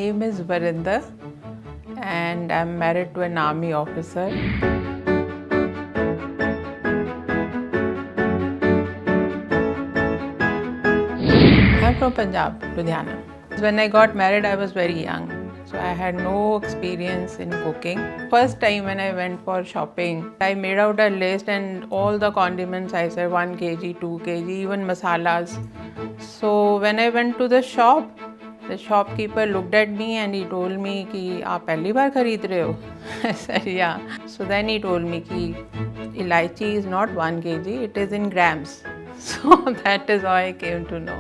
name is Varinder and I'm married to an army officer. I'm from Punjab, Ludhiana. When I got married, I was very young, so I had no experience in cooking. First time when I went for shopping, I made out a list and all the condiments I said 1 kg, 2 kg, even masalas. So when I went to the shop, the shopkeeper looked at me and he told me कि आप पहली बार खरीद रहे हो? I said yeah. So then he told me कि elaichi is not 1 kg, it is in grams. So that is how I came to know.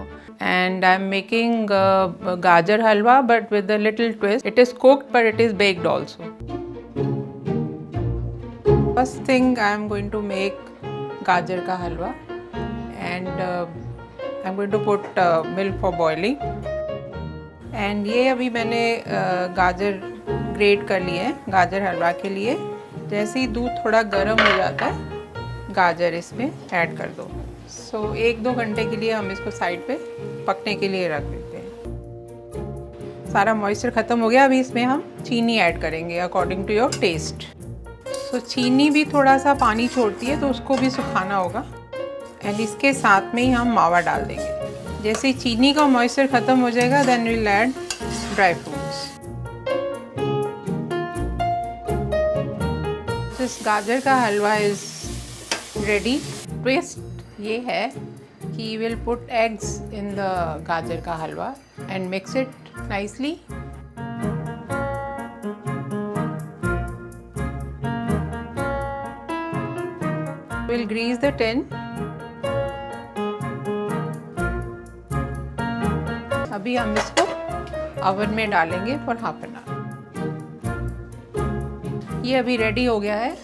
And I'm making Gajar Halwa but with a little twist. It is cooked but it is baked also. First thing I'm going to make Gajar ka halwa and I'm going to put milk for boiling. And ये अभी मैंने गाजर great कर लिए हैं गाजर हलवा के लिए. जैसे ही दूध थोड़ा गर्म हो जाता है गाजर इसमें ऐड कर दो. सो 1-2 घंटे के लिए हम इसको साइड पे पकने के लिए रख देते हैं. सारा मॉइस्चर ख़त्म हो गया. अभी इसमें हम चीनी ऐड करेंगे अकॉर्डिंग टू योर टेस्ट. सो चीनी भी थोड़ा सा पानी छोड़ती है तो उसको भी सुखाना होगा. एंड इसके साथ में ही हम मावा डाल देंगे. जैसे ही चीनी का मॉइस्चर ख़त्म हो जाएगा then will add dry fruits. This gajar का हलवा इज़ रेडी. ट्विस्ट ये है कि will put eggs in the gajar का halwa and mix it nicely. Will grease the tin. अभी हम इसको ओवन में डालेंगे फॉर हाफ एन आवर. ये अभी रेडी हो गया है.